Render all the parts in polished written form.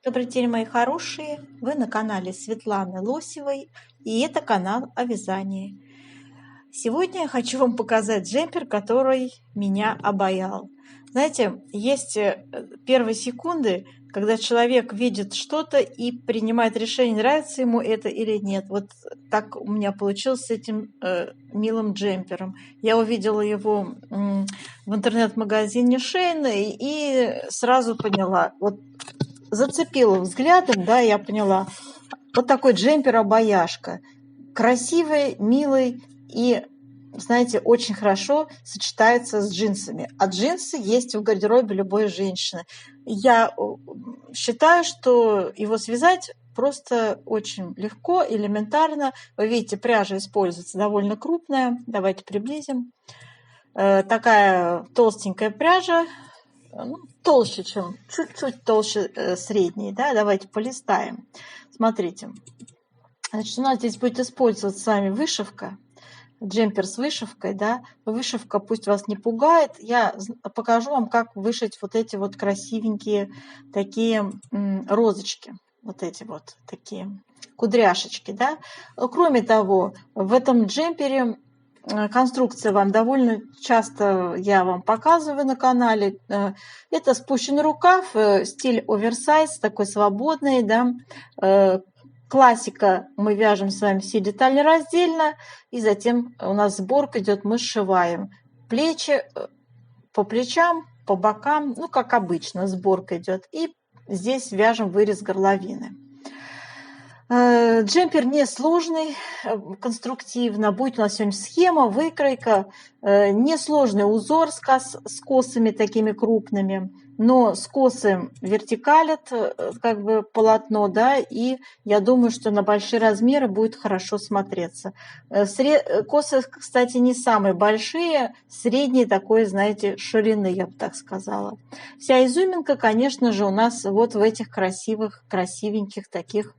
Добрый день, мои хорошие! Вы на канале Светланы Лосевой, и это канал о вязании. Сегодня я хочу вам показать джемпер, который меня обаял. Знаете, есть первые секунды, когда человек видит что-то и принимает решение, нравится ему это или нет. Вот так у меня получилось с этим милым джемпером. Я увидела его в интернет-магазине Shein и сразу поняла. Вот зацепила взглядом, да, я поняла. Вот такой джемпер-обаяшка. Красивый, милый и, знаете, очень хорошо сочетается с джинсами. А джинсы есть в гардеробе любой женщины. Я считаю, что его связать просто очень легко, элементарно. Вы видите, пряжа используется довольно крупная. Давайте приблизим. Такая толстенькая пряжа. Толще, чем чуть-чуть толще средней, да, давайте полистаем. Смотрите, значит, у нас здесь будет использоваться с вами вышивка, джемпер с вышивкой, да, вышивка пусть вас не пугает, я покажу вам, как вышить вот эти вот красивенькие такие розочки, вот эти вот такие кудряшечки, да. Кроме того, в этом джемпере конструкция вам довольно часто я вам показываю на канале. Это спущенный рукав, стиль оверсайз, такой свободный, да. Классика, мы вяжем с вами все детали раздельно, и затем у нас сборка идет, мы сшиваем плечи по плечам, по бокам, ну как обычно сборка идет, и здесь вяжем вырез горловины. Джемпер несложный, конструктивно. Будет у нас сегодня схема, выкройка, несложный узор с косами такими крупными, но скосы вертикалят как бы полотно, да, и я думаю, что на большие размеры будет хорошо смотреться. Косы, кстати, не самые большие, средней такой, знаете, ширины, я бы так сказала. Вся изюминка, конечно же, у нас вот в этих красивеньких таких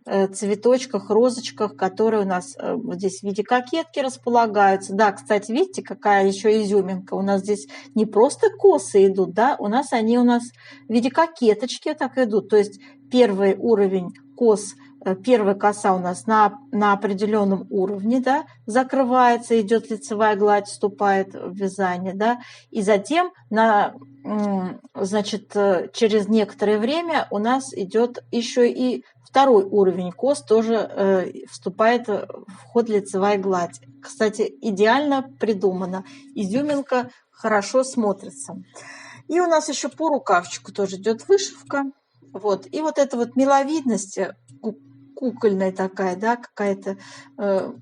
цветочках, розочках, которые у нас вот здесь в виде кокетки располагаются. Да, кстати, видите, какая еще изюминка. У нас здесь не просто косы идут, да, они у нас в виде кокеточки так идут. То есть первый уровень кос, первая коса у нас на определенном уровне, да, закрывается, идет лицевая гладь, вступает в вязание, да, и затем значит, через некоторое время у нас идет еще и второй уровень кос, тоже вступает в ход лицевая гладь. Кстати, идеально придумано. Изюминка хорошо смотрится. И у нас еще по рукавчику тоже идет вышивка. Вот. И вот эта вот миловидность, кукольная такая, да, какая-то,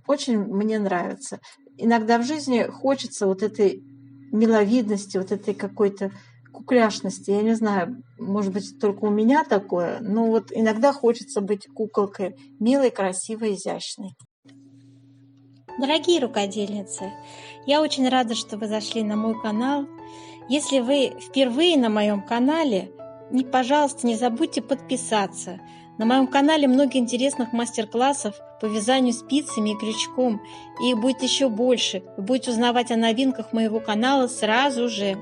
очень мне нравится. Иногда в жизни хочется вот этой миловидности, вот этой какой-то кукляшности. Я не знаю, может быть, только у меня такое, но вот иногда хочется быть куколкой милой, красивой, изящной. Дорогие рукодельницы, я очень рада, что вы зашли на мой канал. Если вы впервые на моем канале, пожалуйста, не забудьте подписаться. На моем канале много интересных мастер-классов по вязанию спицами и крючком, и их будет еще больше. Вы будете узнавать о новинках моего канала сразу же.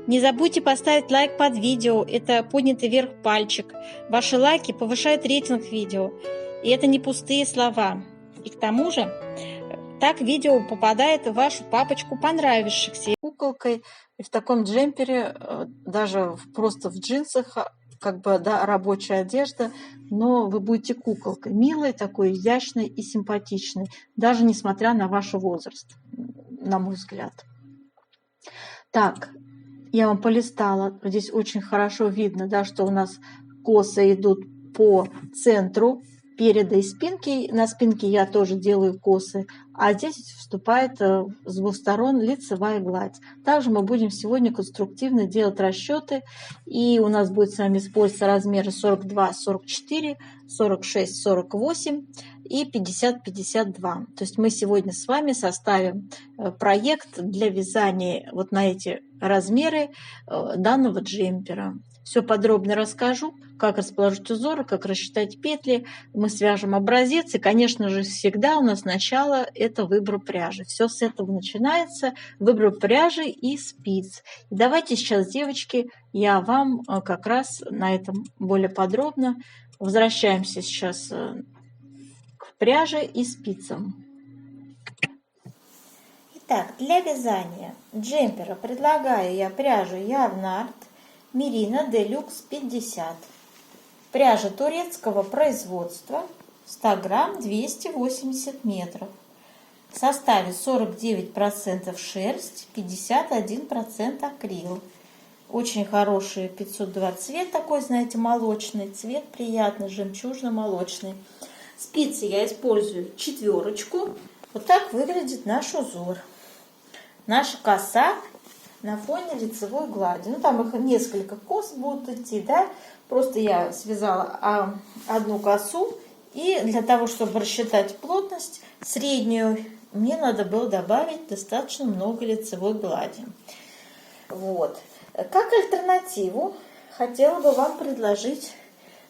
Не забудьте поставить лайк под видео, это поднятый вверх пальчик. Ваши лайки повышают рейтинг видео, и это не пустые слова. И к тому же, так видео попадает в вашу папочку понравившихся. Куколкой и в таком джемпере, даже просто в джинсах, как бы, да, рабочая одежда, но вы будете куколкой, милой, такой изящной и симпатичной, даже несмотря на ваш возраст, на мой взгляд. Так, я вам полистала, здесь очень хорошо видно, да, что у нас косы идут по центру переда и спинки. На спинке я тоже делаю косы, а здесь вступает с двух сторон лицевая гладь. Также мы будем сегодня конструктивно делать расчеты, и у нас будет с вами использоваться размеры 42, 44, 46, 48 и 50, 52. То есть мы сегодня с вами составим проект для вязания вот на эти размеры данного джемпера. все подробно расскажу, как расположить узоры, как рассчитать петли. Мы свяжем образец, и, конечно же, всегда у нас начало – это выбор пряжи. Все с этого начинается, выбор пряжи и спиц. И давайте сейчас, девочки, я вам как раз на этом более подробно. Возвращаемся сейчас к пряже и спицам. Итак, для вязания джемпера предлагаю я пряжу Ярнард Merino Deluxe 50. Пряжа турецкого производства, 100 грамм, 280 метров. В составе 49% шерсть, 51% акрил. Очень хороший 520 цвет, такой, знаете, молочный цвет, приятный, жемчужно-молочный. Спицы я использую 4. Вот так выглядит наш узор. Наша коса на фоне лицевой глади. Ну, там их несколько кос будут идти, да. Просто я связала одну косу. И для того, чтобы рассчитать плотность среднюю, мне надо было добавить достаточно много лицевой глади. Вот. Как альтернативу хотела бы вам предложить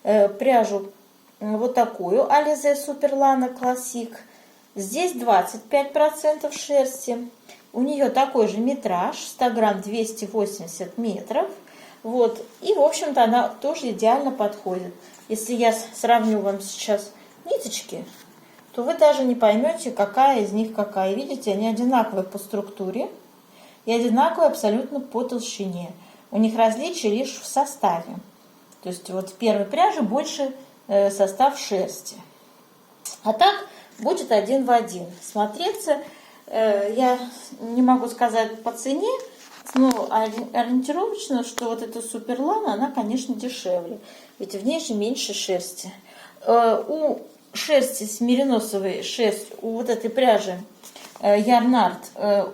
пряжу вот такую Alize Superlana Classic. Здесь 25% шерсти. У нее такой же метраж, 100 грамм, 280 метров. Вот. И, в общем-то, она тоже идеально подходит. Если я сравню вам сейчас ниточки, то вы даже не поймете, какая из них какая. Видите, они одинаковые по структуре и одинаковые абсолютно по толщине. У них различие лишь в составе. То есть вот в первой пряже больше состав шерсти. А так будет один в один смотреться. Я не могу сказать по цене, но ориентировочно, что вот эта Суперлана, она, конечно, дешевле. Ведь в ней же меньше шерсти. У шерсти с мериносовой шерстью, у вот этой пряжи Ярнард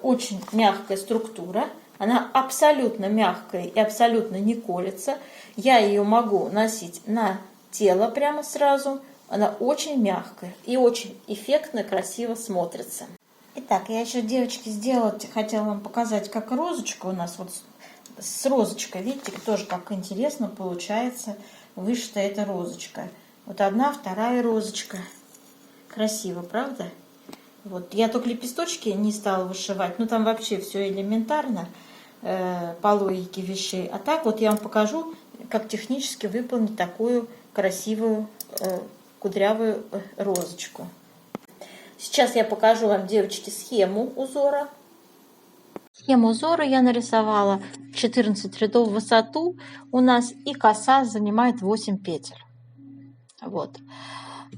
очень мягкая структура. Она абсолютно мягкая и абсолютно не колется. Я ее могу носить на тело прямо сразу. Она очень мягкая и очень эффектно, красиво смотрится. Итак, я еще, девочки, хотела вам показать, как розочка у нас вот с розочкой. Видите, тоже как интересно получается вышита эта розочка. Вот одна, вторая розочка. Красиво, правда? Вот. Я только лепесточки не стала вышивать, но там вообще все элементарно по логике вещей. А так вот я вам покажу, как технически выполнить такую красивую кудрявую розочку. Сейчас я покажу вам, девочки, схему узора. Схему узора я нарисовала 14 рядов в высоту у нас, и коса занимает 8 петель. Вот.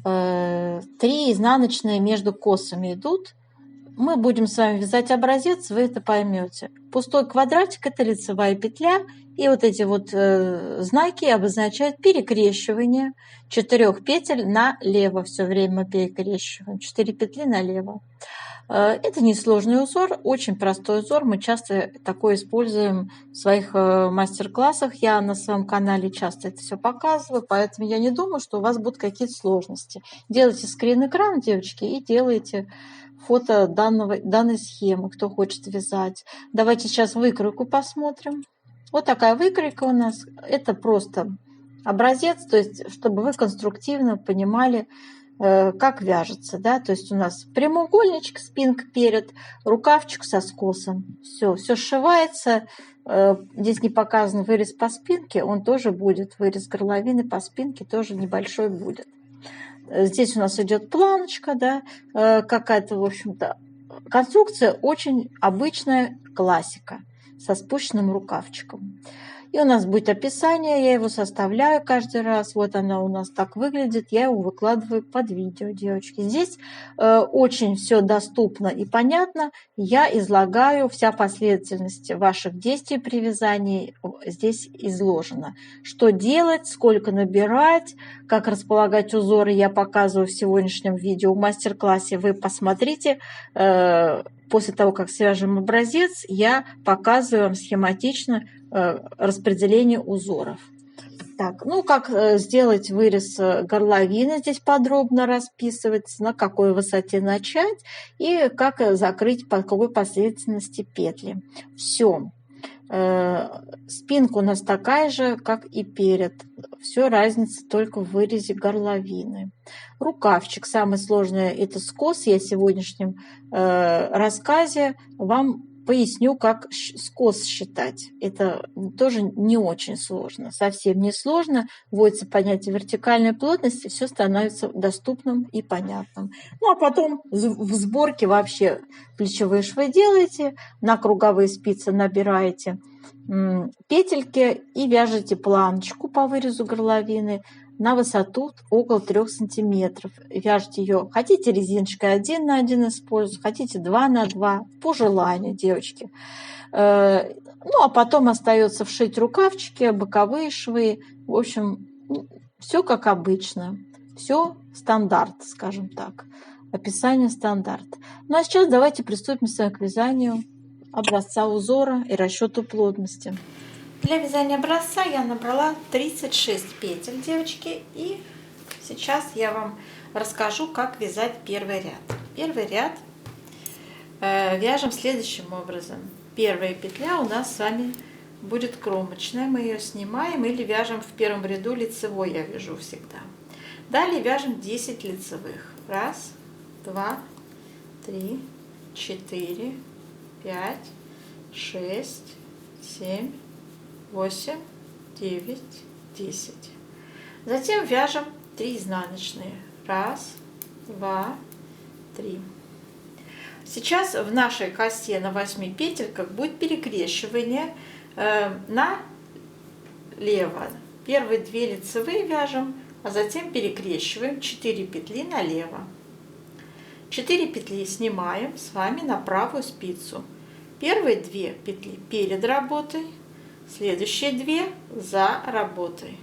3 изнаночные между косами идут. Мы будем с вами вязать образец, вы это поймете. Пустой квадратик – это лицевая петля, и вот эти вот знаки обозначают перекрещивание 4 петель налево. Все время перекрещиваем. 4 петли налево. Это несложный узор, очень простой узор. Мы часто такой используем в своих мастер-классах. Я на своем канале часто это все показываю, поэтому я не думаю, что у вас будут какие-то сложности. Делайте скрин-экран, девочки, и делайте фото данной схемы, кто хочет вязать. Давайте сейчас выкройку посмотрим. Вот такая выкройка у нас. Это просто образец, то есть чтобы вы конструктивно понимали, как вяжется, да, то есть у нас прямоугольничек, спинка перед, рукавчик со скосом. Все сшивается. Здесь не показан вырез по спинке, он тоже будет. Вырез горловины по спинке тоже небольшой будет. Здесь у нас идет планочка, да, какая-то, в общем-то, конструкция очень обычная, классика, со спущенным рукавчиком. И у нас будет описание, я его составляю каждый раз. Вот она у нас так выглядит, я его выкладываю под видео, девочки. Здесь очень все доступно и понятно. Я излагаю, вся последовательность ваших действий при вязании здесь изложена. Что делать, сколько набирать, как располагать узоры, я показываю в сегодняшнем видео в мастер-классе. Вы посмотрите. После того, как свяжем образец, я показываю вам схематично распределение узоров. Так, ну как сделать вырез горловины, здесь подробно расписывается, на какой высоте начать и как закрыть, по какой последовательности петли. Все. Спинка у нас такая же, как и перед. Все разница только в вырезе горловины. Рукавчик. Самое сложное это скос. Я в сегодняшнем рассказе вам поясню, как скос считать. Это тоже не очень сложно, совсем не сложно. Вводится понятие вертикальной плотности, все становится доступным и понятным. Ну а потом в сборке вообще плечевые швы делаете, на круговые спицы набираете петельки и вяжете планочку по вырезу горловины на высоту около 3 сантиметров. Вяжете ее, хотите резиночкой 1 на 1 использовать, хотите 2 на 2, по желанию, девочки. Ну, а потом остается вшить рукавчики, боковые швы. В общем, все как обычно. Все стандарт, скажем так. Описание стандарт. Ну, а сейчас давайте приступим с вами к вязанию образца узора и расчету плотности. Для вязания образца я набрала 36 петель, девочки, и сейчас я вам расскажу, как вязать первый ряд. Первый ряд вяжем следующим образом. Первая петля у нас с вами будет кромочная, мы ее снимаем или вяжем в первом ряду лицевой, я вяжу всегда. Далее вяжем 10 лицевых. 1, 2, 3, 4, 5, 6, 7, 8, 9, 10. Затем вяжем 3 изнаночные. 1, 2, 3. Сейчас в нашей косе на 8 петельках будет перекрещивание налево. Первые 2 лицевые вяжем, а затем перекрещиваем 4 петли налево. 4 петли снимаем с вами на правую спицу. Первые 2 петли перед работой, следующие 2 за работой.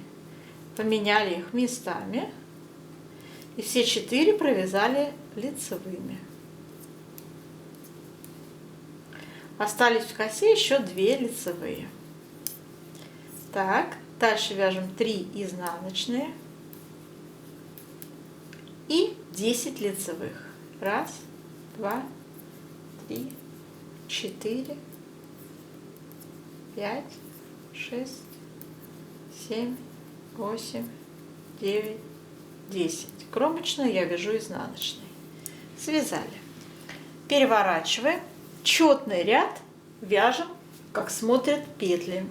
Поменяли их местами и все 4 провязали лицевыми. Остались в косе еще 2 лицевые. Так, дальше вяжем 3 изнаночные и 10 лицевых. 1, 2, 3, 4, 5, 6, 7, 8, 9, 10. Кромочную я вяжу изнаночной. Связали. Переворачиваем. Четный ряд вяжем, как смотрят петли.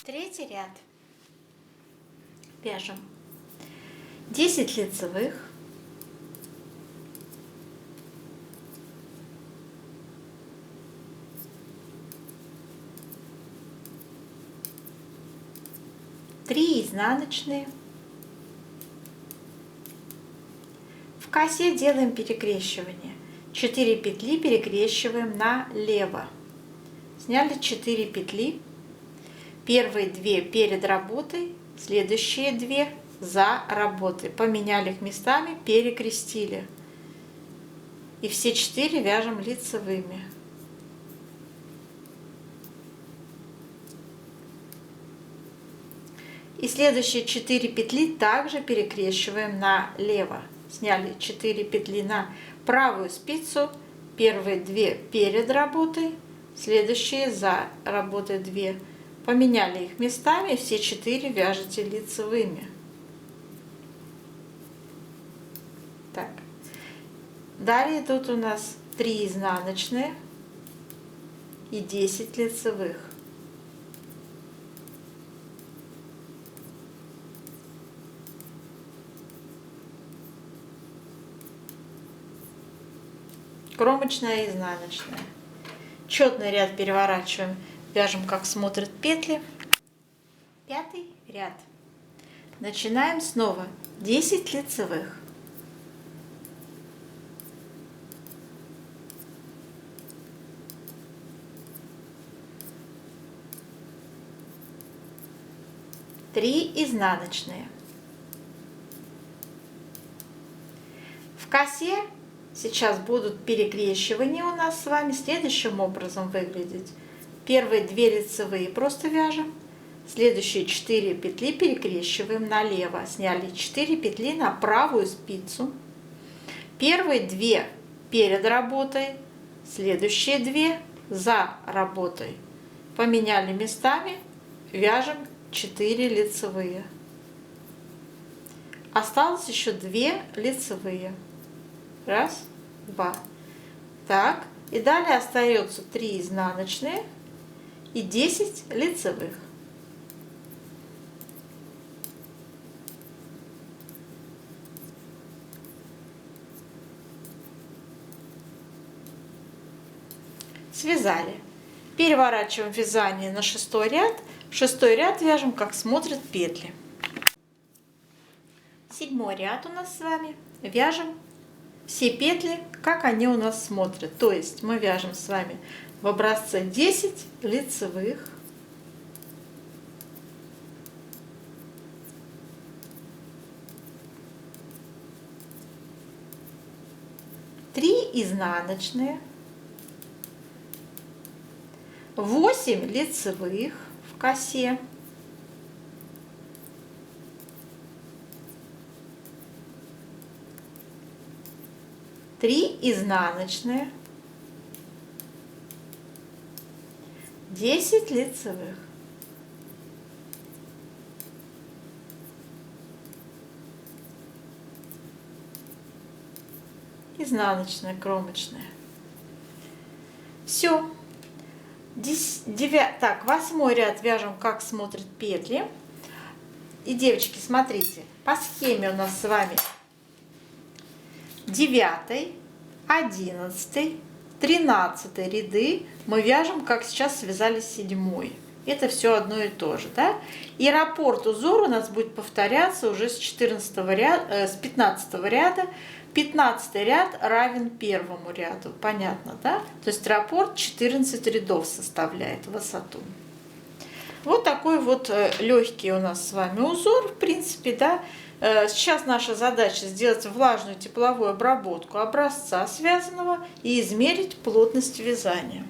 Третий ряд вяжем 10 лицевых, три изнаночные. В косе делаем перекрещивание. 4 петли перекрещиваем налево. Сняли 4 петли. Первые 2 перед работой, следующие 2 за работой. Поменяли их местами, перекрестили. И все 4 вяжем лицевыми. И следующие 4 петли также перекрещиваем налево. Сняли 4 петли на правую спицу, первые 2 перед работой, следующие за работой 2. Поменяли их местами, все 4 вяжете лицевыми. Так. Далее тут у нас 3 изнаночные и 10 лицевых. Кромочная и изнаночная. Четный ряд переворачиваем, вяжем, как смотрят петли. Пятый ряд. Начинаем снова. 10 лицевых. Три изнаночные. В косе сейчас будут перекрещивания у нас с вами следующим образом выглядеть. Первые 2 лицевые просто вяжем, следующие 4 петли перекрещиваем налево. Сняли 4 петли на правую спицу. Первые 2 перед работой, следующие 2 за работой. Поменяли местами, вяжем 4 лицевые. Осталось еще 2 лицевые. Раз, два. Так, и далее остается 3 изнаночные и 10 лицевых. Связали. Переворачиваем вязание на 6-й ряд. В 6-й ряд вяжем, как смотрят петли. 7-й ряд у нас с вами. Вяжем все петли, как они у нас смотрят. То есть мы вяжем с вами в образце 10 лицевых. Три изнаночные. 8 лицевых в косе. Три изнаночные. 10 лицевых. Изнаночная, кромочная. Все. Так, 8-й ряд вяжем, как смотрят петли. И, девочки, смотрите, по схеме у нас с вами 9, 11, 13 ряды мы вяжем, как сейчас связали 7-й. Это все одно и то же, да? И раппорт узор у нас будет повторяться уже с 15 ряда. 15 ряд равен 1 ряду. Понятно, да? То есть раппорт 14 рядов составляет высоту. Вот такой вот легкий у нас с вами узор, в принципе, да. Сейчас наша задача сделать влажную тепловую обработку образца связанного и измерить плотность вязания.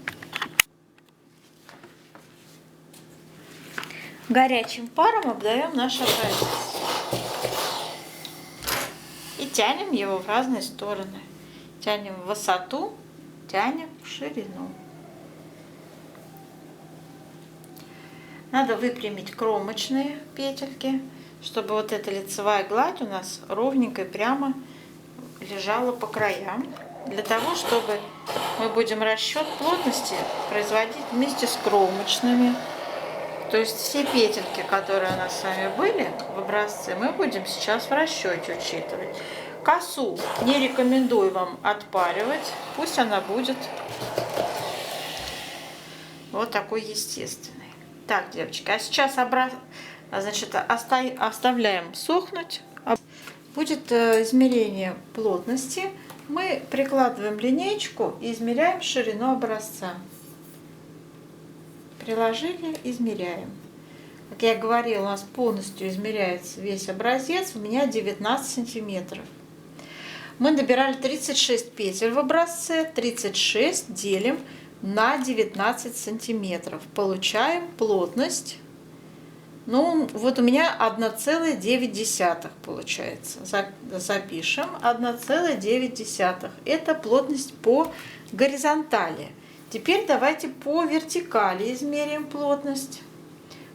Горячим паром обдаем наш образец. И тянем его в разные стороны. Тянем в высоту, тянем в ширину. Надо выпрямить кромочные петельки, чтобы вот эта лицевая гладь у нас ровненько и прямо лежала по краям. Для того, чтобы мы будем расчет плотности производить вместе с кромочными. То есть все петельки, которые у нас с вами были в образце, мы будем сейчас в расчете учитывать. Косу не рекомендую вам отпаривать, пусть она будет вот такой естественной. Так, девочки, а сейчас оставляем сохнуть. Будет измерение плотности. Мы прикладываем линеечку и измеряем ширину образца. Приложили, измеряем. Как я говорила, у нас полностью измеряется весь образец. У меня 19 сантиметров. Мы набирали 36 петель в образце. 36 делим на 19 сантиметров. Получаем плотность. Ну, вот у меня 1,9 получается. Запишем 1,9. Это плотность по горизонтали. Теперь давайте по вертикали измерим плотность.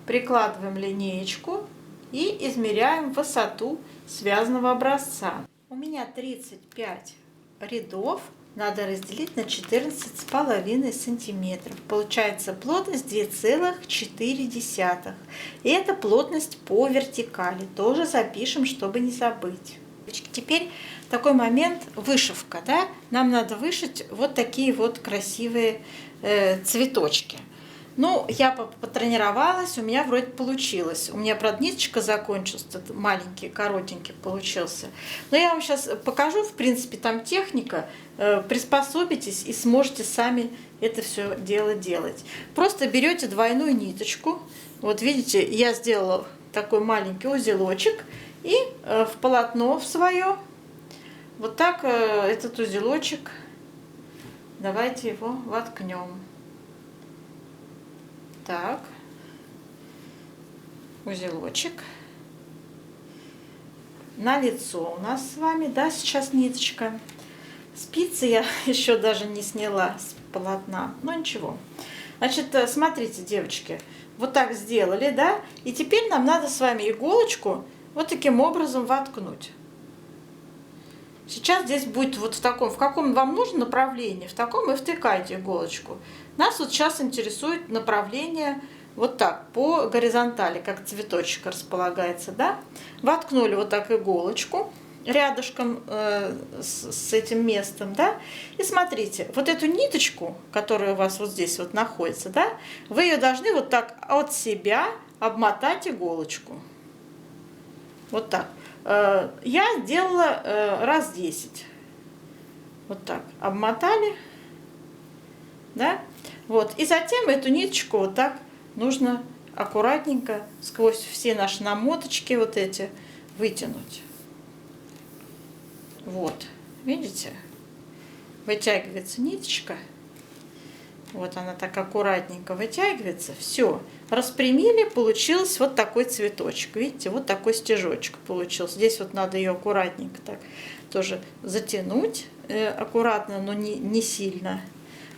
Прикладываем линеечку и измеряем высоту связанного образца. У меня 35 рядов. Надо разделить на 14,5 сантиметров. Получается плотность 2,4. И это плотность по вертикали. Тоже запишем, чтобы не забыть. Теперь такой момент вышивка, да? Нам надо вышить вот такие вот красивые цветочки. Ну, я потренировалась, у меня вроде получилось. У меня, правда, ниточка закончилась, маленький, коротенький получился. Но я вам сейчас покажу, в принципе, там техника. Приспособитесь и сможете сами это все дело делать. Просто берете двойную ниточку. Вот видите, я сделала такой маленький узелочек. И в полотно в свое вот так этот узелочек, давайте его воткнем. Так, узелочек на лицо у нас с вами, да, сейчас ниточка. Спицы я еще даже не сняла, полотна. Но ничего. Значит, смотрите, девочки, вот так сделали, да? И теперь нам надо с вами иголочку вот таким образом воткнуть. Сейчас здесь будет вот в каком вам нужно направлении, в таком и втыкайте иголочку. Нас вот сейчас интересует направление вот так, по горизонтали, как цветочек располагается, да? Воткнули вот так иголочку рядышком с этим местом, да? И смотрите, вот эту ниточку, которая у вас вот здесь вот находится, да? Вы ее должны вот так от себя обмотать иголочку. Вот так. Я делала раз 10. Вот так. Обмотали. Да? Вот. И затем эту ниточку вот так нужно аккуратненько сквозь все наши намоточки вот эти вытянуть. Вот. Видите? Вытягивается ниточка. Вот она так аккуратненько вытягивается. Все. Распрямили, получился вот такой цветочек. Видите, вот такой стежочек получился. Здесь вот надо ее аккуратненько так тоже затянуть. Аккуратно, но не сильно.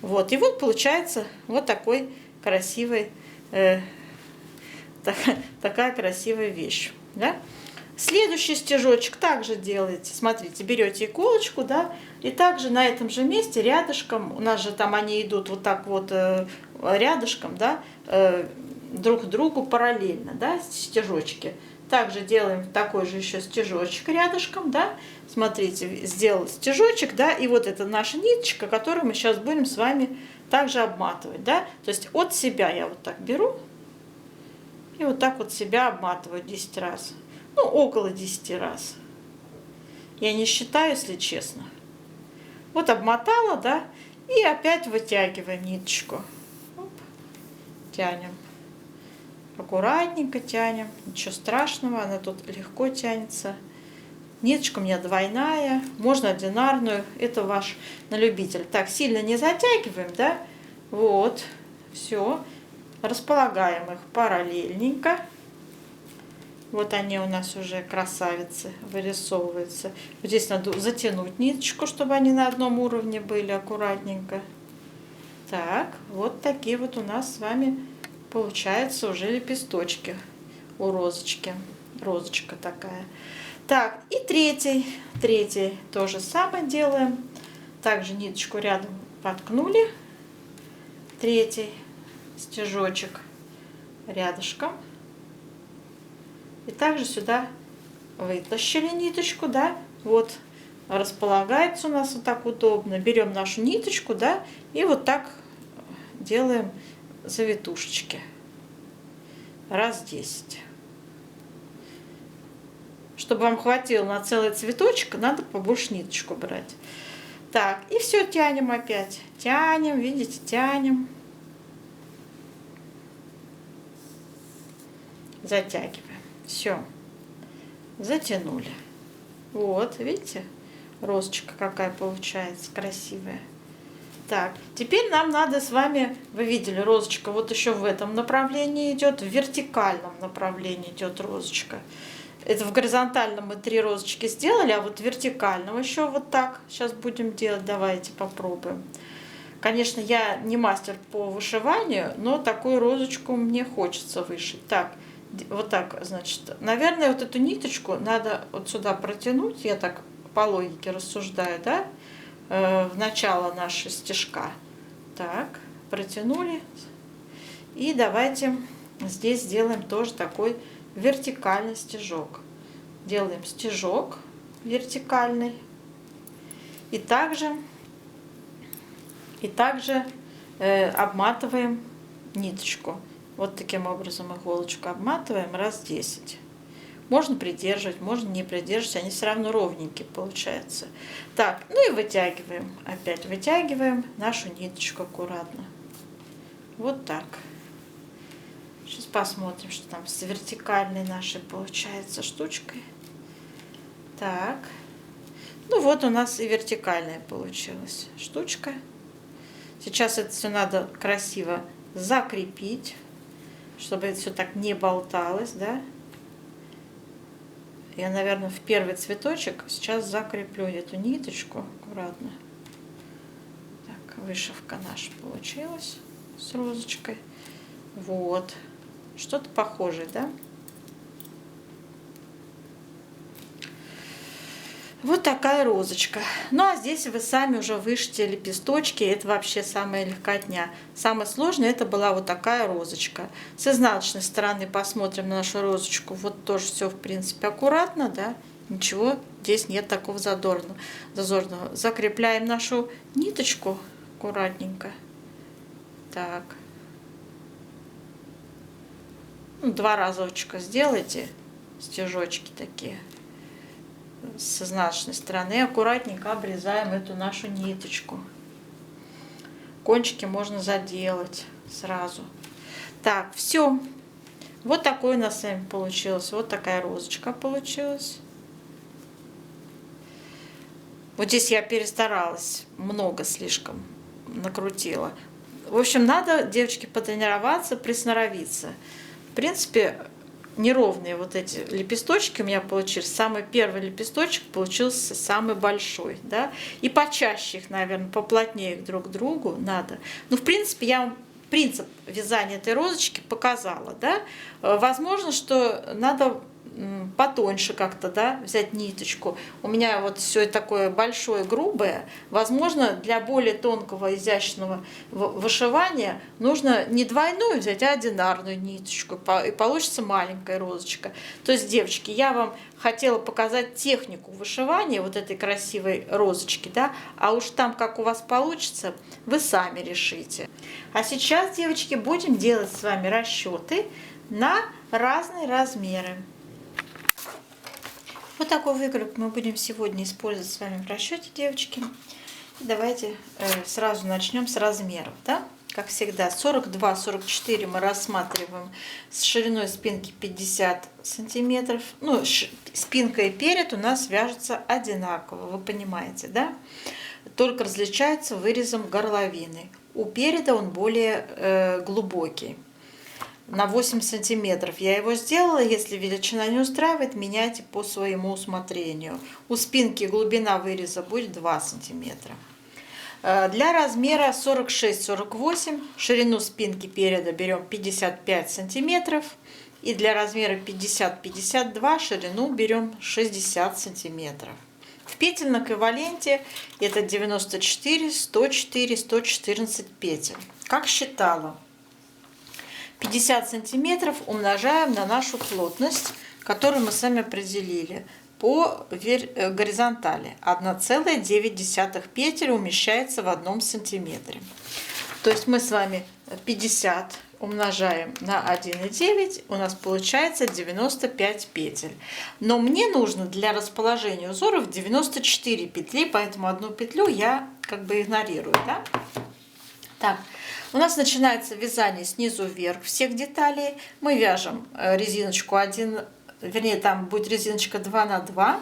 Вот. И вот получается вот такой красивый, такая красивая вещь. Да? Следующий стежочек также делаете. Смотрите, берете иголочку, да, и также на этом же месте рядышком, у нас же там они идут вот так вот рядышком, да, друг другу параллельно, да, стежочки. Также делаем такой же еще стежочек рядышком, да. Смотрите, сделал стежочек, да, и вот это наша ниточка, которую мы сейчас будем с вами также обматывать, да. То есть от себя я вот так беру и вот так вот себя обматываю 10 раз. Ну, около 10 раз. Я не считаю, если честно. Вот обмотала, да, и опять вытягиваем ниточку. Оп, тянем. Аккуратненько тянем. Ничего страшного, она тут легко тянется. Ниточка у меня двойная, можно одинарную, это ваш на любитель. Так, сильно не затягиваем, да. Вот, все. Располагаем их параллельненько. Вот они у нас уже красавицы вырисовываются. Вот здесь надо затянуть ниточку, чтобы они на одном уровне были аккуратненько. Так, вот такие вот у нас с вами получаются уже лепесточки у розочки. Розочка такая. Так, и третий то же самое делаем. Также ниточку рядом воткнули. Третий стежочек рядышком. И также сюда вытащили ниточку, да, вот располагается у нас вот так удобно. Берем нашу ниточку, да, и вот так делаем завитушечки. Раз 10. Чтобы вам хватило на целый цветочек, надо побольше ниточку брать. Так, и все, тянем опять. Тянем, видите, тянем. Затягиваем. Все, затянули. Вот, видите, розочка какая получается красивая. Так, теперь нам надо с вами, вы видели, розочка вот еще в этом направлении идет, в вертикальном направлении идет розочка. Это в горизонтальном мы 3 розочки сделали, а вот в вертикальном еще вот так сейчас будем делать. Давайте попробуем. Конечно, я не мастер по вышиванию, но такую розочку мне хочется вышить. Так. Вот так, значит, наверное, вот эту ниточку надо вот сюда протянуть, я так по логике рассуждаю, да, в начало нашего стежка. Так, протянули. И давайте здесь сделаем тоже такой вертикальный стежок. Делаем стежок вертикальный. И также обматываем ниточку. Вот таким образом иголочку обматываем раз 10. Можно придерживать, можно не придерживать, они все равно ровненькие получаются. Так, ну и вытягиваем. Опять вытягиваем нашу ниточку аккуратно. Вот так. Сейчас посмотрим, что там с вертикальной нашей получается штучкой. Так. Ну вот у нас и вертикальная получилась штучка. Сейчас это все надо красиво закрепить, чтобы это все так не болталось, да. Я, наверное, в первый цветочек сейчас закреплю эту ниточку аккуратно. Так, вышивка наша получилась с розочкой. Вот. Что-то похожее, да? Вот такая розочка. Ну а здесь вы сами уже вышьте лепесточки. Это вообще самая легкотня. Самое сложное это была вот такая розочка. С изнаночной стороны посмотрим на нашу розочку. Вот тоже все в принципе аккуратно, да. Ничего здесь нет такого зазорного. Закрепляем нашу ниточку аккуратненько. Так. Ну, 2 разочка сделайте. Стежочки такие. С изнаночной стороны аккуратненько обрезаем эту нашу ниточку. Кончики можно заделать сразу. Так, все. Вот такой у нас с вами получилось. Вот такая розочка получилась. Вот здесь я перестаралась, много слишком накрутила. В общем, надо, девочки, потренироваться, присноровиться. В принципе, неровные вот эти лепесточки у меня получились. Самый первый лепесточек получился самый большой, да. И почаще их, наверное, поплотнее друг к другу надо. Ну, в принципе, я вам принцип вязания этой розочки показала, да. Возможно, что надо потоньше как-то, да, взять ниточку. У меня вот все такое большое, грубое. Возможно, для более тонкого, изящного вышивания нужно не двойную взять, а одинарную ниточку. И получится маленькая розочка. То есть, девочки, я вам хотела показать технику вышивания вот этой красивой розочки, да, а уж там, как у вас получится, вы сами решите. А сейчас, девочки, будем делать с вами расчеты на разные размеры. Вот такой выкройку мы будем сегодня использовать с вами в расчете, девочки. Давайте сразу начнем с размеров, да? Как всегда, 42-44 мы рассматриваем с шириной спинки 50 сантиметров. Ну, спинка и перед у нас вяжутся одинаково, вы понимаете, да? Только различается вырезом горловины. У переда он более глубокий. На 8 сантиметров я его сделала. Если величина не устраивает, меняйте по своему усмотрению. У спинки глубина выреза будет 2 сантиметра. Для размера 46-48 ширину спинки переда берем 55 сантиметров. И для размера 50-52 ширину берем 60 сантиметров. В петельном эквиваленте это 94, 104, 114 петель. Как считала. 50 сантиметров умножаем на нашу плотность, которую мы сами определили по горизонтали. 1,9 петель умещается в 1 сантиметре. То есть мы с вами 50 умножаем на 1,9, у нас получается 95 петель. Но мне нужно для расположения узоров 94 петли, поэтому одну петлю я как бы игнорирую. Да? Так. У нас начинается вязание снизу вверх всех деталей. Мы вяжем резиночку 1, вернее, там будет резиночка 2 на 2,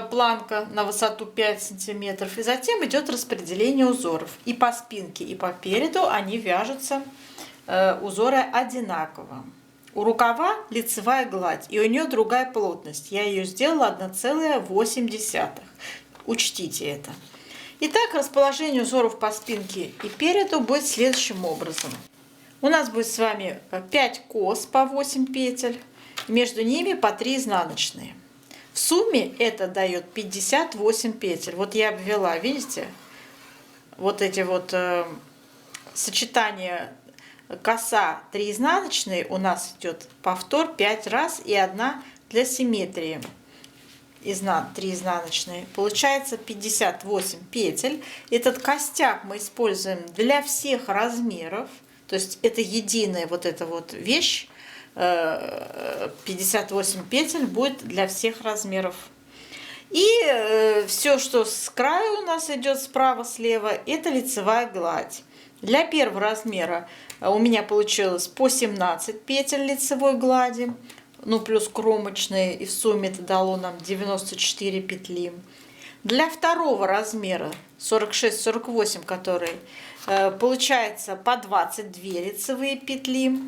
планка на высоту 5 сантиметров. И затем идет распределение узоров. И по спинке, и по переду они вяжутся, узоры одинаково. У рукава лицевая гладь, и у нее другая плотность. Я ее сделала 1,8. Учтите это. Итак, расположение узоров по спинке и переду будет следующим образом. У нас будет с вами 5 кос по 8 петель, между ними по 3 изнаночные. В сумме это дает 58 петель. Вот я обвела, видите, вот эти вот сочетания коса 3 изнаночные у нас идет повтор 5 раз и 1 для симметрии. 3 изнаночные. Получается 58 петель. Этот костяк мы используем для всех размеров. То есть это единая вот эта вот вещь. 58 петель будет для всех размеров. И все, что с краю у нас идет справа-слева, это лицевая гладь. Для первого размера у меня получилось по 17 петель лицевой глади. Ну, плюс кромочные, и в сумме это дало нам 94 петли. Для второго размера 46-48, который получается по 22 лицевые петли.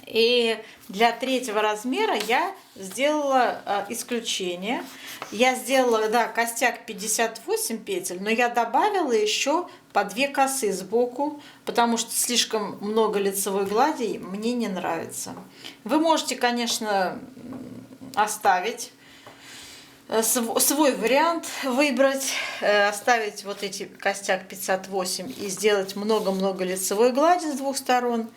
И для третьего размера я сделала исключение. Я сделала, да, костяк 58 петель, но я добавила еще по 2 косы сбоку, потому что слишком много лицевой глади мне не нравится. Вы можете, конечно, оставить свой вариант, выбрать, оставить вот эти костяк 58 и сделать много-много лицевой глади с двух сторон.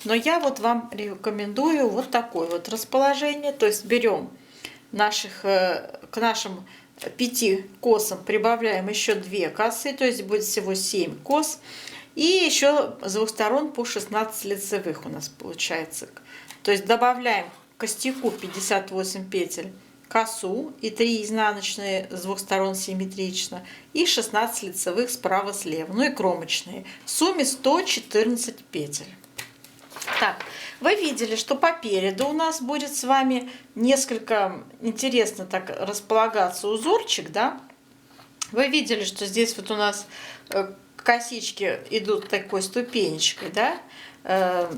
Но я вот вам рекомендую вот такое вот расположение. То есть берем к нашим 5 косам прибавляем еще 2 косы, то есть будет всего 7 кос. И еще с двух сторон по 16 лицевых у нас получается. То есть добавляем к костяку 58 петель косу и 3 изнаночные с двух сторон симметрично и 16 лицевых справа-слева, ну и кромочные. В сумме 114 петель. Так, вы видели, что по переду у нас будет с вами несколько интересно так располагаться узорчик, да? Вы видели, что здесь вот у нас косички идут такой ступенечкой, да?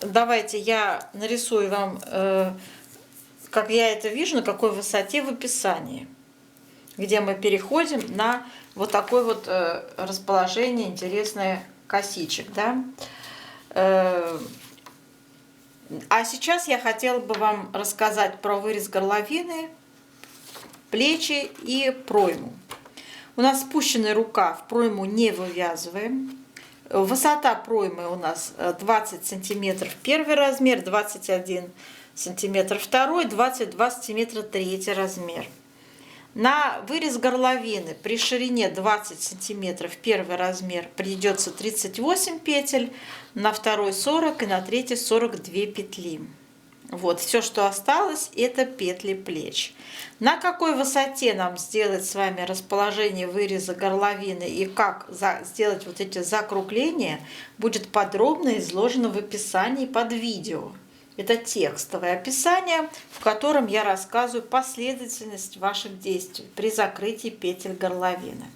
Давайте я нарисую вам, как я это вижу, на какой высоте в описании, где мы переходим на вот такое вот расположение интересное косичек, да? А сейчас я хотела бы вам рассказать про вырез горловины, плечи и пройму. У нас спущенный рукав, пройму не вывязываем. Высота проймы у нас 20 сантиметров первый размер, 21 сантиметр второй, 22 сантиметра третий размер. На вырез горловины при ширине 20 сантиметров первый размер придется 38 петель, на второй 40 и на третий 42 петли. Вот, все, что осталось, это петли плеч. На какой высоте нам сделать с вами расположение выреза горловины и как сделать вот эти закругления, будет подробно изложено в описании под видео. Это текстовое описание, в котором я рассказываю последовательность ваших действий при закрытии петель горловины.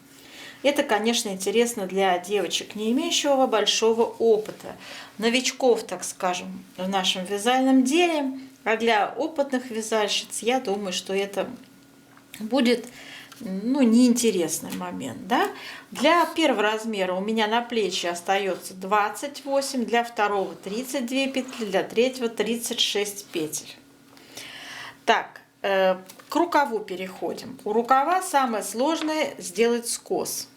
Это, конечно, интересно для девочек, не имеющего большого опыта, новичков, так скажем, в нашем вязальном деле. А для опытных вязальщиц, я думаю, что это будет неинтересный момент. Да? Для первого размера у меня на плечи остается 28, для второго 32 петли, для третьего 36 петель. Так, к рукаву переходим. У рукава самое сложное сделать скос.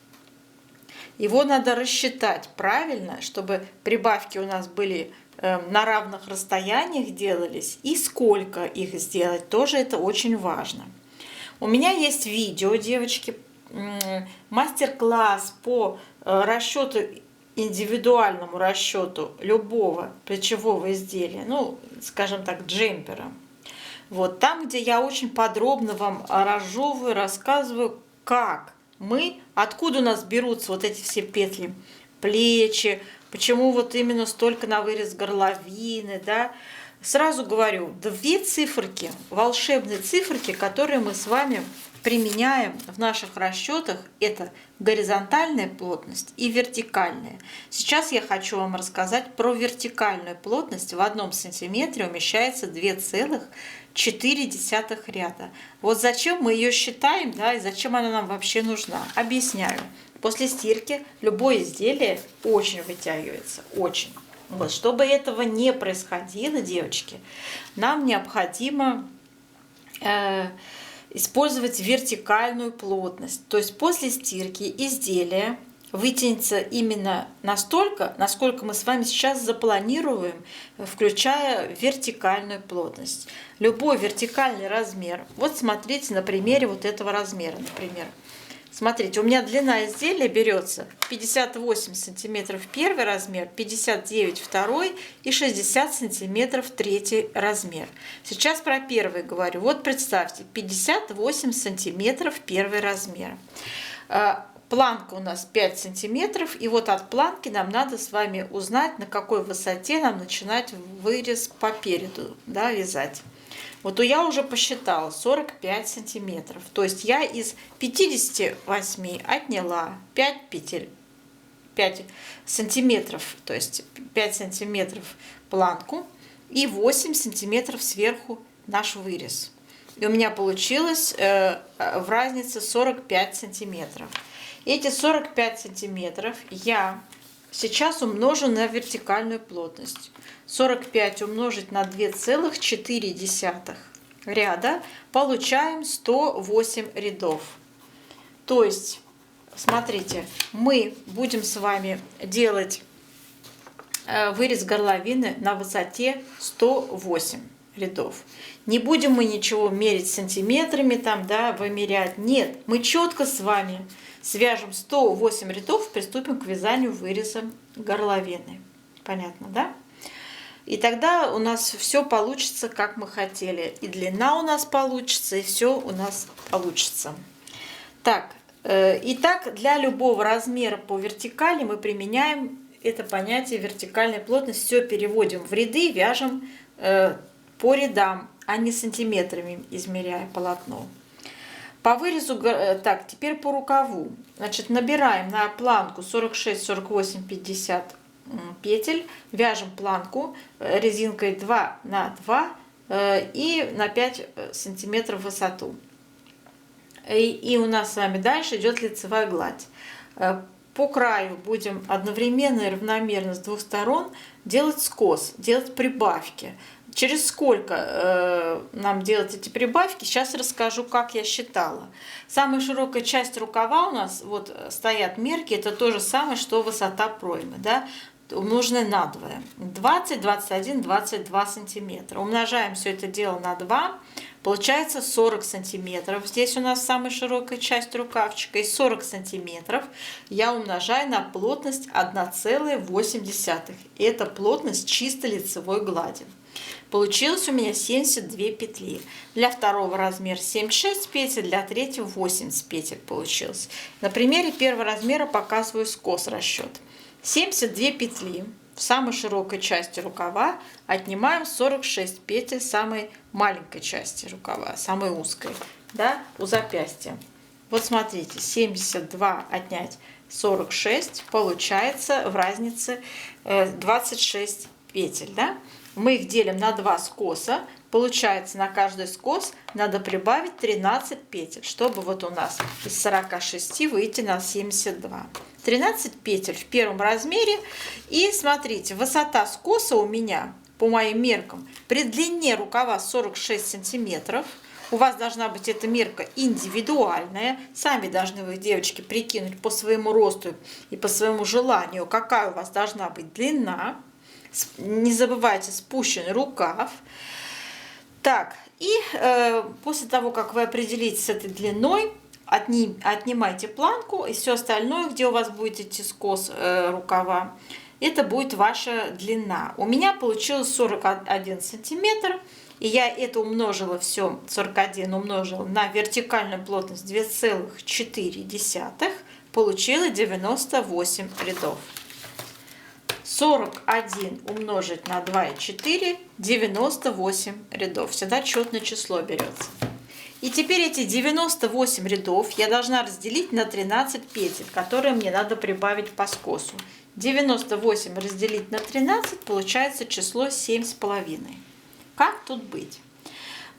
Его надо рассчитать правильно, чтобы прибавки у нас были на равных расстояниях делались, и сколько их сделать, тоже это очень важно. У меня есть видео, девочки, мастер-класс по расчету, индивидуальному расчету любого плечевого изделия, скажем так, джемпера. Вот там, где я очень подробно вам разжевываю, рассказываю, откуда у нас берутся вот эти все петли плечи, почему вот именно столько на вырез горловины, да. Сразу говорю, 2 циферки, волшебные циферки, которые мы с вами применяем в наших расчетах, это горизонтальная плотность и вертикальная. Сейчас я хочу вам рассказать про вертикальную плотность. В 1 сантиметре умещается 2,4 ряда. Вот зачем мы ее считаем, да, и зачем она нам вообще нужна. Объясняю. После стирки любое изделие очень вытягивается, очень. Вот, чтобы этого не происходило, девочки, нам необходимо использовать вертикальную плотность. То есть после стирки изделие вытянется именно настолько, насколько мы с вами сейчас запланируем, включая вертикальную плотность. Любой вертикальный размер. Вот смотрите на примере вот этого размера, например. Смотрите, у меня длина изделия берется 58 сантиметров первый размер, 59 второй и 60 сантиметров третий размер. Сейчас про первый говорю. Вот представьте, 58 сантиметров первый размер. Планка у нас 5 сантиметров, и вот от планки нам надо с вами узнать, на какой высоте нам начинать вырез по переду, да, вязать. Вот я уже посчитала 45 сантиметров. То есть я из 58 отняла 5 петель 5 сантиметров, то есть 5 сантиметров планку и 8 сантиметров сверху наш вырез. И у меня получилось в разнице 45 сантиметров. Эти 45 сантиметров я сейчас умножу на вертикальную плотность. 45 умножить на 2,4 ряда, получаем 108 рядов. То есть, смотрите, мы будем с вами делать вырез горловины на высоте 108 рядов. Не будем мы ничего мерить сантиметрами, там, да, вымерять. Нет, мы четко с вами свяжем 108 рядов, приступим к вязанию выреза горловины. Понятно, да? И тогда у нас все получится, как мы хотели. И длина у нас получится, и все у нас получится. Так, итак, для любого размера по вертикали мы применяем это понятие вертикальной плотности. Все переводим в ряды, вяжем по рядам, а не сантиметрами, измеряя полотно. По вырезу, так, теперь по рукаву. Значит, набираем на планку 46, 48, 50 петель, вяжем планку резинкой 2 на 2 и на 5 сантиметров в высоту. И у нас с вами дальше идет лицевая гладь. По краю будем одновременно и равномерно с двух сторон делать скос, делать прибавки. Через сколько нам делать эти прибавки, сейчас расскажу, как я считала. Самая широкая часть рукава у нас, вот стоят мерки, это то же самое, что высота проймы, да, умноженное на 2. 20, 21, 22 сантиметра. Умножаем все это дело на 2, получается 40 сантиметров. Здесь у нас самая широкая часть рукавчика. И 40 сантиметров я умножаю на плотность 1,8. И это плотность чисто лицевой глади. Получилось у меня 72 петли. Для второго размера 76 петель, для третьего 80 петель получилось. На примере первого размера показываю скос расчет. 72 петли в самой широкой части рукава, отнимаем 46 петель самой маленькой части рукава, самой узкой, да, у запястья. Вот смотрите, 72 отнять 46, получается в разнице 26 петель, да? Мы их делим на 2 скоса, получается на каждый скос надо прибавить 13 петель, чтобы вот у нас из 46 выйти на 72. 13 петель в первом размере. И смотрите, высота скоса у меня, по моим меркам, при длине рукава 46 сантиметров. У вас должна быть эта мерка индивидуальная. Сами должны вы, девочки, прикинуть по своему росту и по своему желанию, какая у вас должна быть длина. Не забывайте спущенный рукав. Так, и после того, как вы определитесь с этой длиной, отнимайте планку, и все остальное, где у вас будет идти скос рукава, это будет ваша длина. У меня получилось 41 сантиметр, и я это умножила, все 41 умножила на вертикальную плотность 2,4, получила 98 рядов. 41 умножить на 2,4, 98 рядов. Всегда четное число берется. И теперь эти 98 рядов я должна разделить на 13 петель, которые мне надо прибавить по скосу. 98 разделить на 13, получается число 7,5. Как тут быть?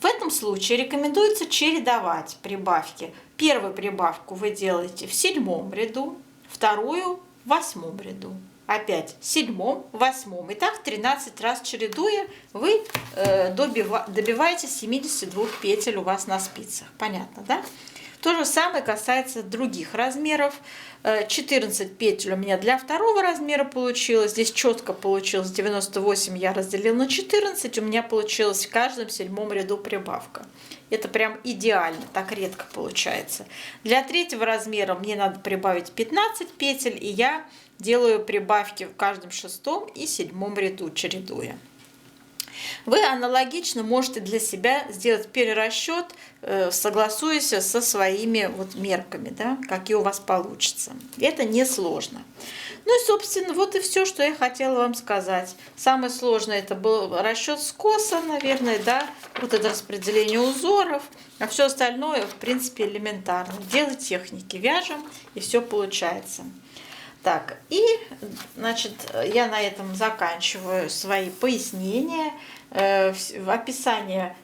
В этом случае рекомендуется чередовать прибавки. Первую прибавку вы делаете в 7 ряду, вторую в 8 ряду. Опять в 7, 8. И так 13 раз чередуя, вы добиваетесь 72 петель у вас на спицах. Понятно, да? То же самое касается других размеров. 14 петель у меня для второго размера получилось. Здесь четко получилось 98, я разделила на 14. У меня получилось в каждом 7 ряду прибавка. Это прям идеально, так редко получается. Для третьего размера мне надо прибавить 15 петель, и я делаю прибавки в каждом 6 и 7 ряду, чередуя. Вы аналогично можете для себя сделать перерасчет, согласуясь со своими вот мерками, да, какие у вас получатся. Это несложно. Ну и, собственно, вот и все, что я хотела вам сказать. Самое сложное это был расчет скоса, наверное, да, вот это распределение узоров, а все остальное, в принципе, элементарно. Дело техники, вяжем, и все получается. Так, и, значит, я на этом заканчиваю свои пояснения. В описании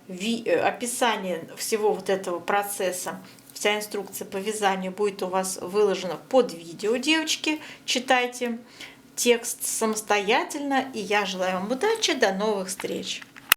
всего вот этого процесса, вся инструкция по вязанию будет у вас выложена под видео, девочки. Читайте текст самостоятельно. И я желаю вам удачи, до новых встреч!